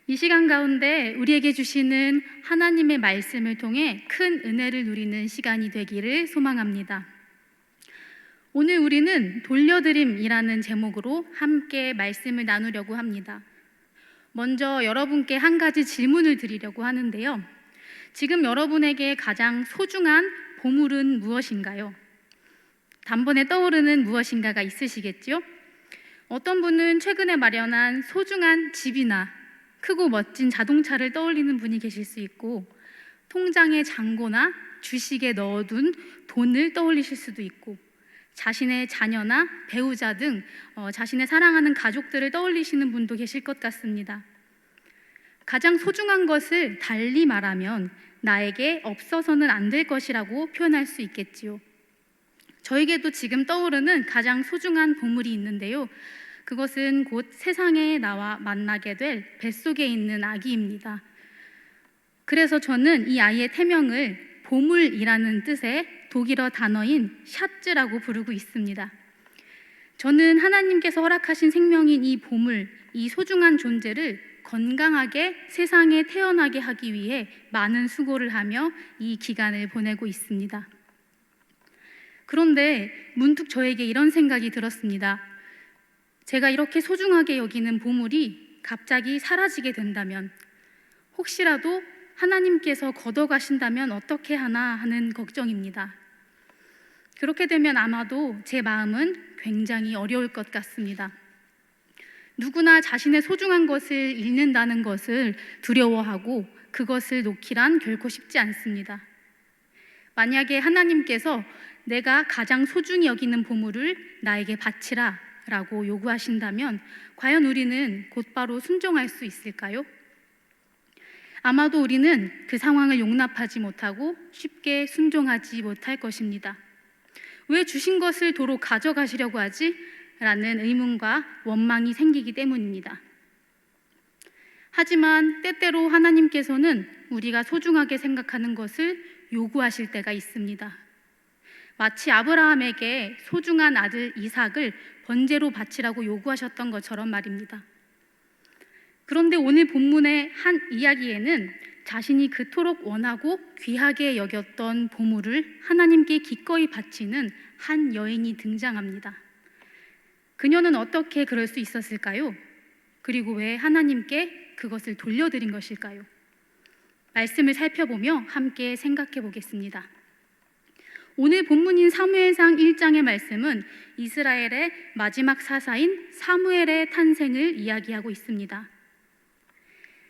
이 시간 가운데 우리에게 주시는 하나님의 말씀을 통해 큰 은혜를 누리는 시간이 되기를 소망합니다. 오늘 우리는 돌려드림이라는 제목으로 함께 말씀을 나누려고 합니다. 먼저 여러분께 한 가지 질문을 드리려고 하는데요. 지금 여러분에게 가장 소중한 보물은 무엇인가요? 단번에 떠오르는 무엇인가가 있으시겠죠? 어떤 분은 최근에 마련한 소중한 집이나 크고 멋진 자동차를 떠올리는 분이 계실 수 있고, 통장에 잔고나 주식에 넣어둔 돈을 떠올리실 수도 있고, 자신의 자녀나 배우자 등 자신의 사랑하는 가족들을 떠올리시는 분도 계실 것 같습니다. 가장 소중한 것을 달리 말하면 나에게 없어서는 안 될 것이라고 표현할 수 있겠지요. 저에게도 지금 떠오르는 가장 소중한 보물이 있는데요. 그것은 곧 세상에 나와 만나게 될 뱃속에 있는 아기입니다. 그래서 저는 이 아이의 태명을 보물이라는 뜻의 독일어 단어인 샤츠라고 부르고 있습니다. 저는 하나님께서 허락하신 생명인 이 보물, 이 소중한 존재를 건강하게 세상에 태어나게 하기 위해 많은 수고를 하며 이 기간을 보내고 있습니다. 그런데 문득 저에게 이런 생각이 들었습니다. 제가 이렇게 소중하게 여기는 보물이 갑자기 사라지게 된다면, 혹시라도 하나님께서 걷어가신다면 어떻게 하나 하는 걱정입니다. 그렇게 되면 아마도 제 마음은 굉장히 어려울 것 같습니다. 누구나 자신의 소중한 것을 잃는다는 것을 두려워하고 그것을 놓기란 결코 쉽지 않습니다. 만약에 하나님께서 내가 가장 소중히 여기는 보물을 나에게 바치라 라고 요구하신다면 과연 우리는 곧바로 순종할 수 있을까요? 아마도 우리는 그 상황을 용납하지 못하고 쉽게 순종하지 못할 것입니다. 왜 주신 것을 도로 가져가시려고 하지? 라는 의문과 원망이 생기기 때문입니다. 하지만 때때로 하나님께서는 우리가 소중하게 생각하는 것을 요구하실 때가 있습니다. 마치 아브라함에게 소중한 아들 이삭을 번제로 바치라고 요구하셨던 것처럼 말입니다. 그런데 오늘 본문의 한 이야기에는 자신이 그토록 원하고 귀하게 여겼던 보물을 하나님께 기꺼이 바치는 한 여인이 등장합니다. 그녀는 어떻게 그럴 수 있었을까요? 그리고 왜 하나님께 그것을 돌려드린 것일까요? 말씀을 살펴보며 함께 생각해 보겠습니다. 오늘 본문인 사무엘상 1장의 말씀은 이스라엘의 마지막 사사인 사무엘의 탄생을 이야기하고 있습니다.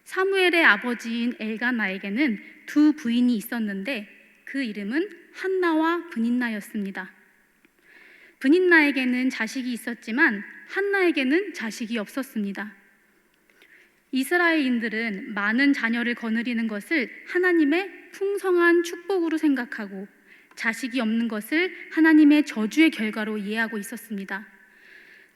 사무엘의 아버지인 엘가나에게는 두 부인이 있었는데 그 이름은 한나와 브닌나였습니다. 브닌나에게는 자식이 있었지만 한나에게는 자식이 없었습니다. 이스라엘인들은 많은 자녀를 거느리는 것을 하나님의 풍성한 축복으로 생각하고 자식이 없는 것을 하나님의 저주의 결과로 이해하고 있었습니다.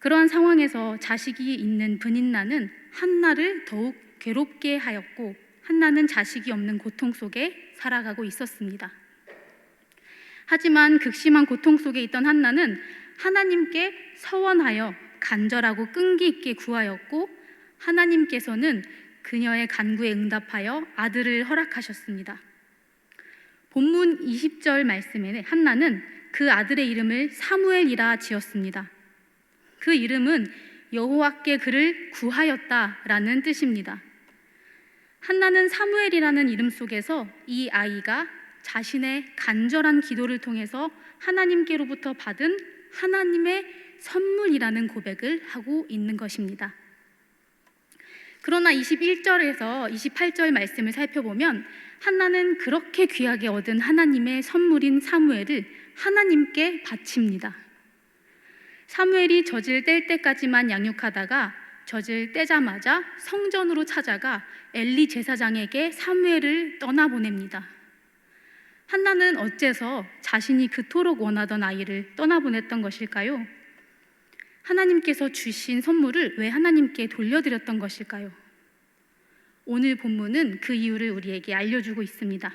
그러한 상황에서 자식이 있는 브닌나는 한나를 더욱 괴롭게 하였고, 한나는 자식이 없는 고통 속에 살아가고 있었습니다. 하지만 극심한 고통 속에 있던 한나는 하나님께 서원하여 간절하고 끈기 있게 구하였고, 하나님께서는 그녀의 간구에 응답하여 아들을 허락하셨습니다. 본문 20절 말씀에 한나는 그 아들의 이름을 사무엘이라 지었습니다. 그 이름은 여호와께 그를 구하였다라는 뜻입니다. 한나는 사무엘이라는 이름 속에서 이 아이가 자신의 간절한 기도를 통해서 하나님께로부터 받은 하나님의 선물이라는 고백을 하고 있는 것입니다. 그러나 21절에서 28절 말씀을 살펴보면 한나는 그렇게 귀하게 얻은 하나님의 선물인 사무엘을 하나님께 바칩니다. 사무엘이 젖을 뗄 때까지만 양육하다가 젖을 떼자마자 성전으로 찾아가 엘리 제사장에게 사무엘을 떠나보냅니다. 한나는 어째서 자신이 그토록 원하던 아이를 떠나보냈던 것일까요? 하나님께서 주신 선물을 왜 하나님께 돌려드렸던 것일까요? 오늘 본문은 그 이유를 우리에게 알려주고 있습니다.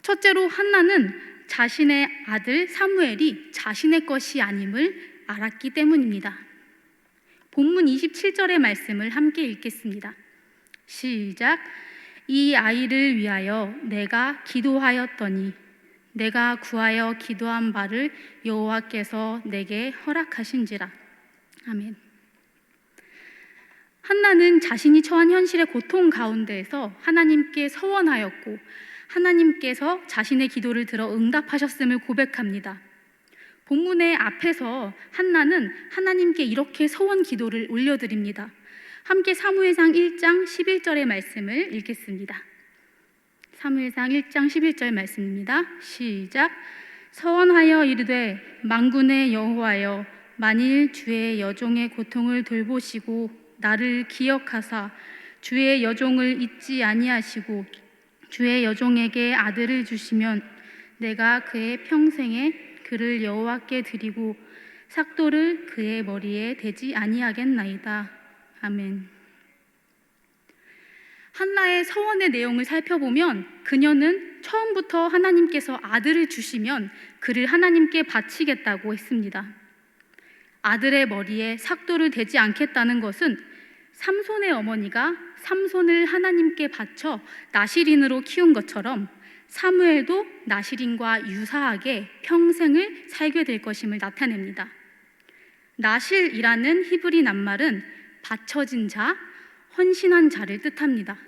첫째로 한나는 자신의 아들 사무엘이 자신의 것이 아님을 알았기 때문입니다. 본문 27절의 말씀을 함께 읽겠습니다. 시작. 이 아이를 위하여 내가 기도하였더니 내가 구하여 기도한 바를 여호와께서 내게 허락하신지라. 아멘. 한나는 자신이 처한 현실의 고통 가운데에서 하나님께 서원하였고 하나님께서 자신의 기도를 들어 응답하셨음을 고백합니다. 본문의 앞에서 한나는 하나님께 이렇게 서원 기도를 올려드립니다. 함께 사무엘상 1장 11절의 말씀을 읽겠습니다. 사무엘상 1장 11절 말씀입니다. 시작. 서원하여 이르되 만군의 여호와여, 만일 주의 여종의 고통을 돌보시고 나를 기억하사 주의 여종을 잊지 아니하시고 주의 여종에게 아들을 주시면 내가 그의 평생에 그를 여호와께 드리고 삭도를 그의 머리에 대지 아니하겠나이다. 아멘. 한나의 서원의 내용을 살펴보면 그녀는 처음부터 하나님께서 아들을 주시면 그를 하나님께 바치겠다고 했습니다. 아들의 머리에 삭도를 대지 않겠다는 것은 삼손의 어머니가 삼손을 하나님께 바쳐 나실인으로 키운 것처럼 사무엘도 나실인과 유사하게 평생을 살게 될 것임을 나타냅니다. 나실이라는 히브리 낱말은 바쳐진 자, 헌신한 자를 뜻합니다.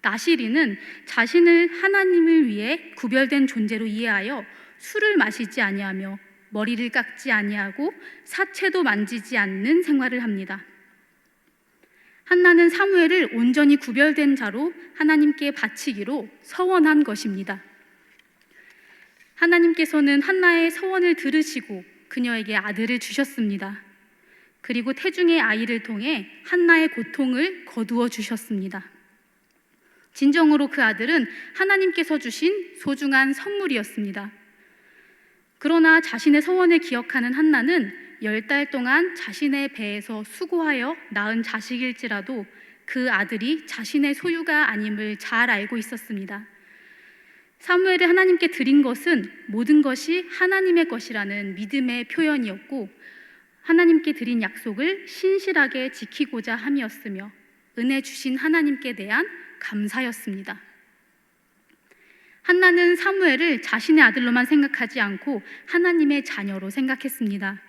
나실인은 자신을 하나님을 위해 구별된 존재로 이해하여 술을 마시지 아니하며 머리를 깎지 아니하고 사체도 만지지 않는 생활을 합니다. 한나는 사무엘을 온전히 구별된 자로 하나님께 바치기로 서원한 것입니다. 하나님께서는 한나의 서원을 들으시고 그녀에게 아들을 주셨습니다. 그리고 태중의 아이를 통해 한나의 고통을 거두어 주셨습니다. 진정으로 그 아들은 하나님께서 주신 소중한 선물이었습니다. 그러나 자신의 서원을 기억하는 한나는 10달 동안 자신의 배에서 수고하여 낳은 자식일지라도 그 아들이 자신의 소유가 아님을 잘 알고 있었습니다. 사무엘을 하나님께 드린 것은 모든 것이 하나님의 것이라는 믿음의 표현이었고 하나님께 드린 약속을 신실하게 지키고자 함이었으며 은혜 주신 하나님께 대한 감사였습니다. 한나는 사무엘을 자신의 아들로만 생각하지 않고 하나님의 자녀로 생각했습니다.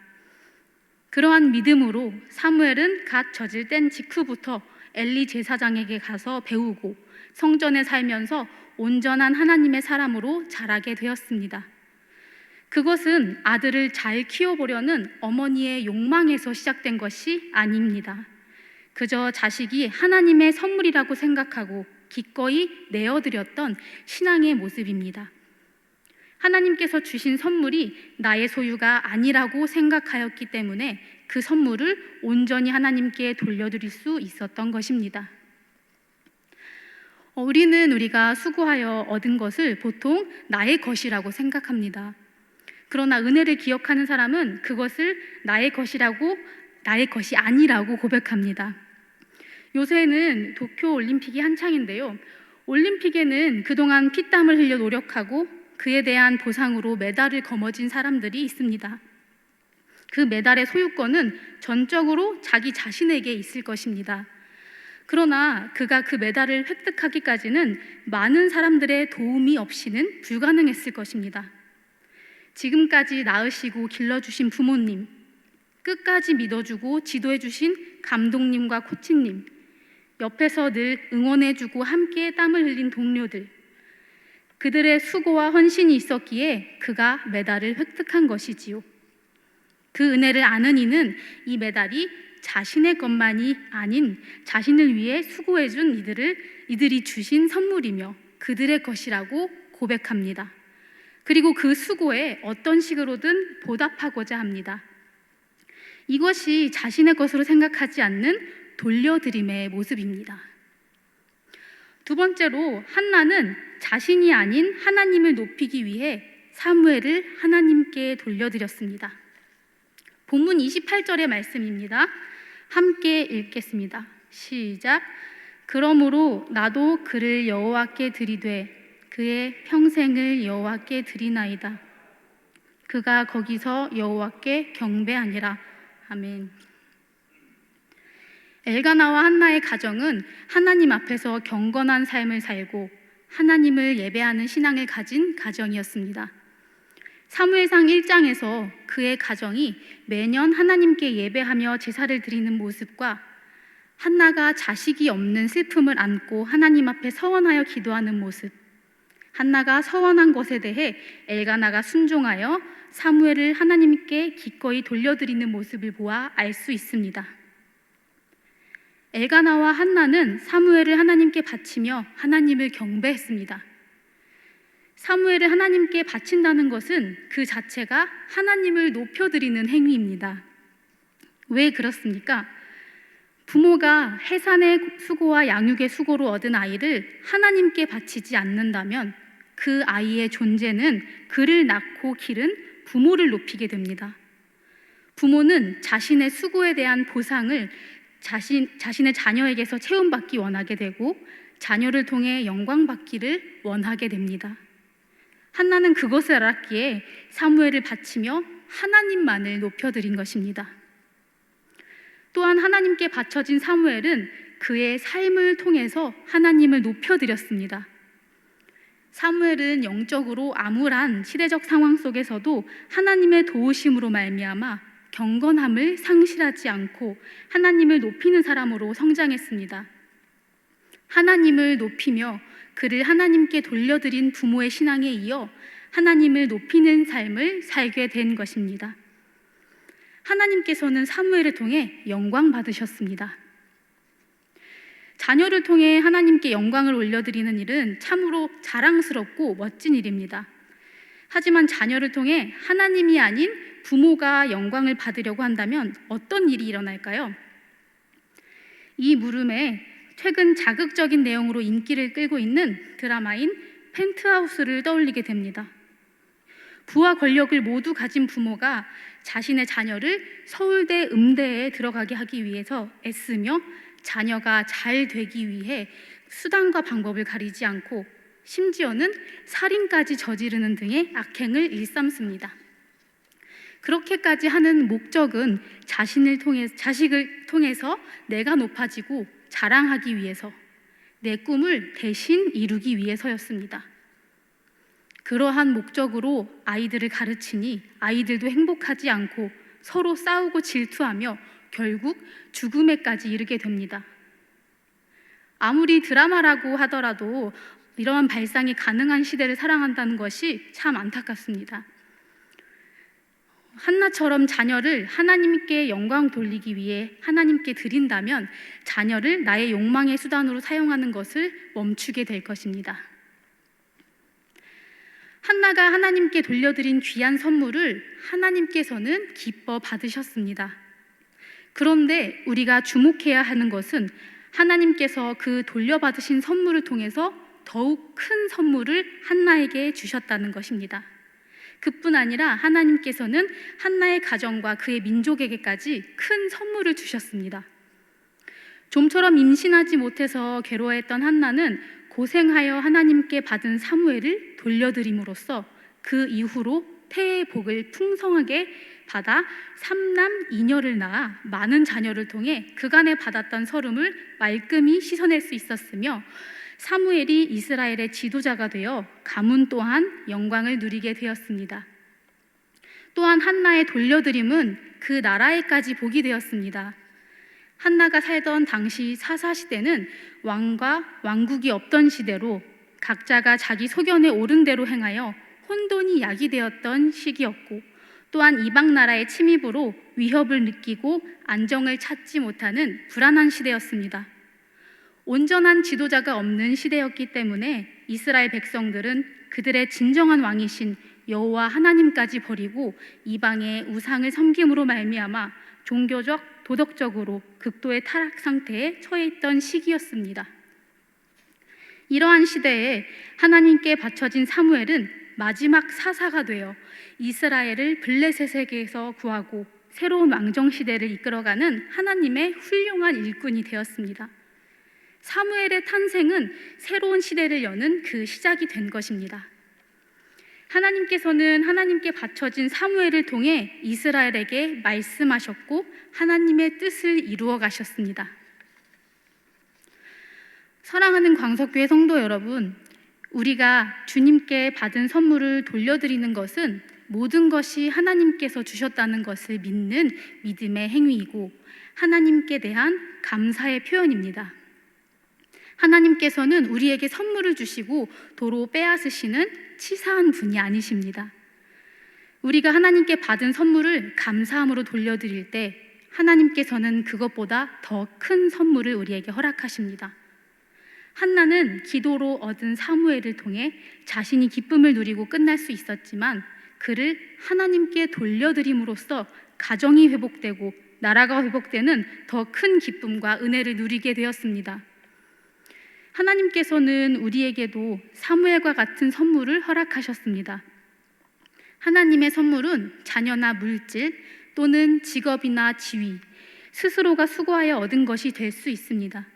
그러한 믿음으로 사무엘은 갓 젖을 땐 직후부터 엘리 제사장에게 가서 배우고 성전에 살면서 온전한 하나님의 사람으로 자라게 되었습니다. 그것은 아들을 잘 키워보려는 어머니의 욕망에서 시작된 것이 아닙니다. 그저 자식이 하나님의 선물이라고 생각하고 기꺼이 내어드렸던 신앙의 모습입니다. 하나님께서 주신 선물이 나의 소유가 아니라고 생각하였기 때문에 그 선물을 온전히 하나님께 돌려드릴 수 있었던 것입니다. 우리가 수고하여 얻은 것을 보통 나의 것이라고 생각합니다. 그러나 은혜를 기억하는 사람은 그것을 나의 것이 아니라고 고백합니다. 요새는 도쿄 올림픽이 한창인데요. 올림픽에는 그동안 피땀을 흘려 노력하고 그에 대한 보상으로 메달을 거머쥔 사람들이 있습니다. 그 메달의 소유권은 전적으로 자기 자신에게 있을 것입니다. 그러나 그가 그 메달을 획득하기까지는 많은 사람들의 도움이 없이는 불가능했을 것입니다. 지금까지 낳으시고 길러주신 부모님, 끝까지 믿어주고 지도해주신 감독님과 코치님, 옆에서 늘 응원해주고 함께 땀을 흘린 동료들, 그들의 수고와 헌신이 있었기에 그가 메달을 획득한 것이지요. 그 은혜를 아는 이는 이 메달이 자신의 것만이 아닌 자신을 위해 수고해준 이들이 주신 선물이며 그들의 것이라고 고백합니다. 그리고 그 수고에 어떤 식으로든 보답하고자 합니다. 이것이 자신의 것으로 생각하지 않는 돌려드림의 모습입니다. 두 번째로 한나는 자신이 아닌 하나님을 높이기 위해 사무엘을 하나님께 돌려드렸습니다. 본문 28절의 말씀입니다. 함께 읽겠습니다. 시작. 그러므로 나도 그를 여호와께 드리되 그의 평생을 여호와께 드리나이다. 그가 거기서 여호와께 경배하니라. 아멘. 엘가나와 한나의 가정은 하나님 앞에서 경건한 삶을 살고 하나님을 예배하는 신앙을 가진 가정이었습니다. 사무엘상 1장에서 그의 가정이 매년 하나님께 예배하며 제사를 드리는 모습과 한나가 자식이 없는 슬픔을 안고 하나님 앞에 서원하여 기도하는 모습, 한나가 서원한 것에 대해 엘가나가 순종하여 사무엘을 하나님께 기꺼이 돌려드리는 모습을 보아 알 수 있습니다. 엘가나와 한나는 사무엘을 하나님께 바치며 하나님을 경배했습니다. 사무엘을 하나님께 바친다는 것은 그 자체가 하나님을 높여드리는 행위입니다. 왜 그렇습니까? 부모가 해산의 수고와 양육의 수고로 얻은 아이를 하나님께 바치지 않는다면 그 아이의 존재는 그를 낳고 기른 부모를 높이게 됩니다. 부모는 자신의 수고에 대한 보상을 자신의 자녀에게서 채움받기 원하게 되고 자녀를 통해 영광받기를 원하게 됩니다. 한나는 그것을 알았기에 사무엘을 바치며 하나님만을 높여드린 것입니다. 또한 하나님께 바쳐진 사무엘은 그의 삶을 통해서 하나님을 높여드렸습니다. 사무엘은 영적으로 암울한 시대적 상황 속에서도 하나님의 도우심으로 말미암아 경건함을 상실하지 않고 하나님을 높이는 사람으로 성장했습니다. 하나님을 높이며 그를 하나님께 돌려드린 부모의 신앙에 이어 하나님을 높이는 삶을 살게 된 것입니다. 하나님께서는 사무엘을 통해 영광 받으셨습니다. 자녀를 통해 하나님께 영광을 올려드리는 일은 참으로 자랑스럽고 멋진 일입니다. 하지만 자녀를 통해 하나님이 아닌 부모가 영광을 받으려고 한다면 어떤 일이 일어날까요? 이 물음에 최근 자극적인 내용으로 인기를 끌고 있는 드라마인 펜트하우스를 떠올리게 됩니다. 부와 권력을 모두 가진 부모가 자신의 자녀를 서울대 음대에 들어가게 하기 위해서 애쓰며 자녀가 잘 되기 위해 수단과 방법을 가리지 않고 심지어는 살인까지 저지르는 등의 악행을 일삼습니다. 그렇게까지 하는 목적은 자식을 통해서 내가 높아지고 자랑하기 위해서, 내 꿈을 대신 이루기 위해서였습니다. 그러한 목적으로 아이들을 가르치니 아이들도 행복하지 않고 서로 싸우고 질투하며 결국 죽음에까지 이르게 됩니다. 아무리 드라마라고 하더라도 이러한 발상이 가능한 시대를 살아간다는 것이 참 안타깝습니다. 한나처럼 자녀를 하나님께 영광 돌리기 위해 하나님께 드린다면 자녀를 나의 욕망의 수단으로 사용하는 것을 멈추게 될 것입니다. 한나가 하나님께 돌려드린 귀한 선물을 하나님께서는 기뻐 받으셨습니다. 그런데 우리가 주목해야 하는 것은 하나님께서 그 돌려받으신 선물을 통해서 더욱 큰 선물을 한나에게 주셨다는 것입니다. 그뿐 아니라 하나님께서는 한나의 가정과 그의 민족에게까지 큰 선물을 주셨습니다. 좀처럼 임신하지 못해서 괴로워했던 한나는 고생하여 하나님께 받은 사무엘을 돌려드림으로써 그 이후로 태의 복을 풍성하게 받아 3남 2녀를 낳아 많은 자녀를 통해 그간에 받았던 서름을 말끔히 씻어낼 수 있었으며 사무엘이 이스라엘의 지도자가 되어 가문 또한 영광을 누리게 되었습니다. 또한 한나의 돌려드림은 그 나라에까지 복이 되었습니다. 한나가 살던 당시 사사시대는 왕과 왕국이 없던 시대로 각자가 자기 소견에 옳은 대로 행하여 혼돈이 야기되었던 시기였고, 또한 이방 나라의 침입으로 위협을 느끼고 안정을 찾지 못하는 불안한 시대였습니다. 온전한 지도자가 없는 시대였기 때문에 이스라엘 백성들은 그들의 진정한 왕이신 여호와 하나님까지 버리고 이방의 우상을 섬김으로 말미암아 종교적, 도덕적으로 극도의 타락 상태에 처해 있던 시기였습니다. 이러한 시대에 하나님께 바쳐진 사무엘은 마지막 사사가 되어 이스라엘을 블레셋에게서 구하고 새로운 왕정 시대를 이끌어가는 하나님의 훌륭한 일꾼이 되었습니다. 사무엘의 탄생은 새로운 시대를 여는 그 시작이 된 것입니다. 하나님께서는 하나님께 바쳐진 사무엘을 통해 이스라엘에게 말씀하셨고 하나님의 뜻을 이루어 가셨습니다. 사랑하는 광석교회 성도 여러분, 우리가 주님께 받은 선물을 돌려드리는 것은 모든 것이 하나님께서 주셨다는 것을 믿는 믿음의 행위이고 하나님께 대한 감사의 표현입니다. 하나님께서는 우리에게 선물을 주시고 도로 빼앗으시는 치사한 분이 아니십니다. 우리가 하나님께 받은 선물을 감사함으로 돌려드릴 때 하나님께서는 그것보다 더 큰 선물을 우리에게 허락하십니다. 한나는 기도로 얻은 사무엘을 통해 자신이 기쁨을 누리고 끝날 수 있었지만 그를 하나님께 돌려드림으로써 가정이 회복되고 나라가 회복되는 더 큰 기쁨과 은혜를 누리게 되었습니다. 하나님께서는 우리에게도 사무엘과 같은 선물을 허락하셨습니다. 하나님의 선물은 자녀나 물질 또는 직업이나 지위, 스스로가 수고하여 얻은 것이 될 수 있습니다.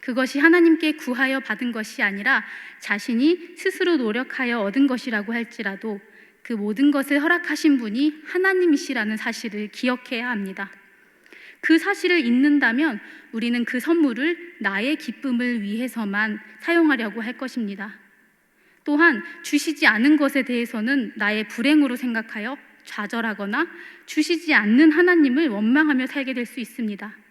그것이 하나님께 구하여 받은 것이 아니라 자신이 스스로 노력하여 얻은 것이라고 할지라도 그 모든 것을 허락하신 분이 하나님이시라는 사실을 기억해야 합니다. 그 사실을 잊는다면 우리는 그 선물을 나의 기쁨을 위해서만 사용하려고 할 것입니다. 또한 주시지 않은 것에 대해서는 나의 불행으로 생각하여 좌절하거나 주시지 않는 하나님을 원망하며 살게 될 수 있습니다.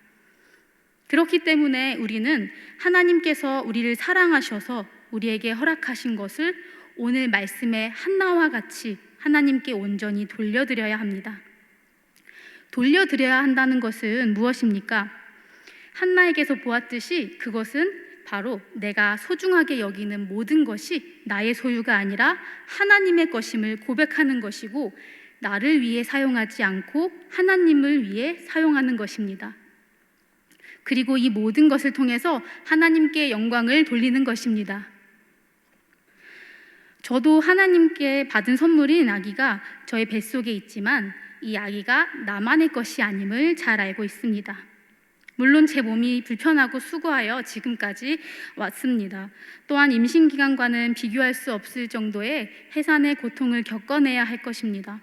그렇기 때문에 우리는 하나님께서 우리를 사랑하셔서 우리에게 허락하신 것을 오늘 말씀의 한나와 같이 하나님께 온전히 돌려드려야 합니다. 돌려드려야 한다는 것은 무엇입니까? 한나에게서 보았듯이 그것은 바로 내가 소중하게 여기는 모든 것이 나의 소유가 아니라 하나님의 것임을 고백하는 것이고 나를 위해 사용하지 않고 하나님을 위해 사용하는 것입니다. 그리고 이 모든 것을 통해서 하나님께 영광을 돌리는 것입니다. 저도 하나님께 받은 선물인 아기가 저의 뱃속에 있지만 이 아기가 나만의 것이 아님을 잘 알고 있습니다. 물론 제 몸이 불편하고 수고하여 지금까지 왔습니다. 또한 임신 기간과는 비교할 수 없을 정도의 해산의 고통을 겪어내야 할 것입니다.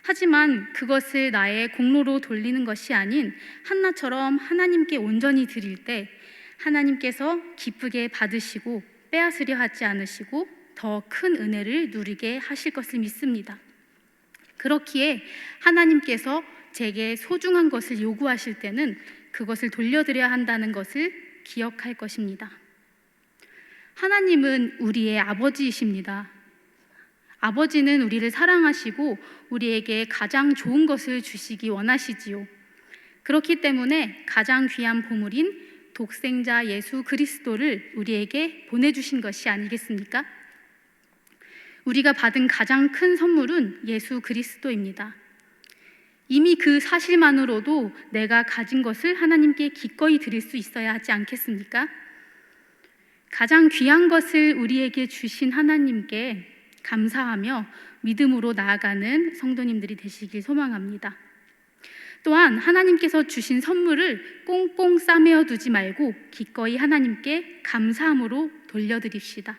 하지만 그것을 나의 공로로 돌리는 것이 아닌 한나처럼 하나님께 온전히 드릴 때 하나님께서 기쁘게 받으시고 빼앗으려 하지 않으시고 더 큰 은혜를 누리게 하실 것을 믿습니다. 그렇기에 하나님께서 제게 소중한 것을 요구하실 때는 그것을 돌려드려야 한다는 것을 기억할 것입니다. 하나님은 우리의 아버지이십니다. 아버지는 우리를 사랑하시고 우리에게 가장 좋은 것을 주시기 원하시지요. 그렇기 때문에 가장 귀한 보물인 독생자 예수 그리스도를 우리에게 보내주신 것이 아니겠습니까? 우리가 받은 가장 큰 선물은 예수 그리스도입니다. 이미 그 사실만으로도 내가 가진 것을 하나님께 기꺼이 드릴 수 있어야 하지 않겠습니까? 가장 귀한 것을 우리에게 주신 하나님께 감사하며 믿음으로 나아가는 성도님들이 되시길 소망합니다. 또한 하나님께서 주신 선물을 꽁꽁 싸매어 두지 말고 기꺼이 하나님께 감사함으로 돌려드립시다.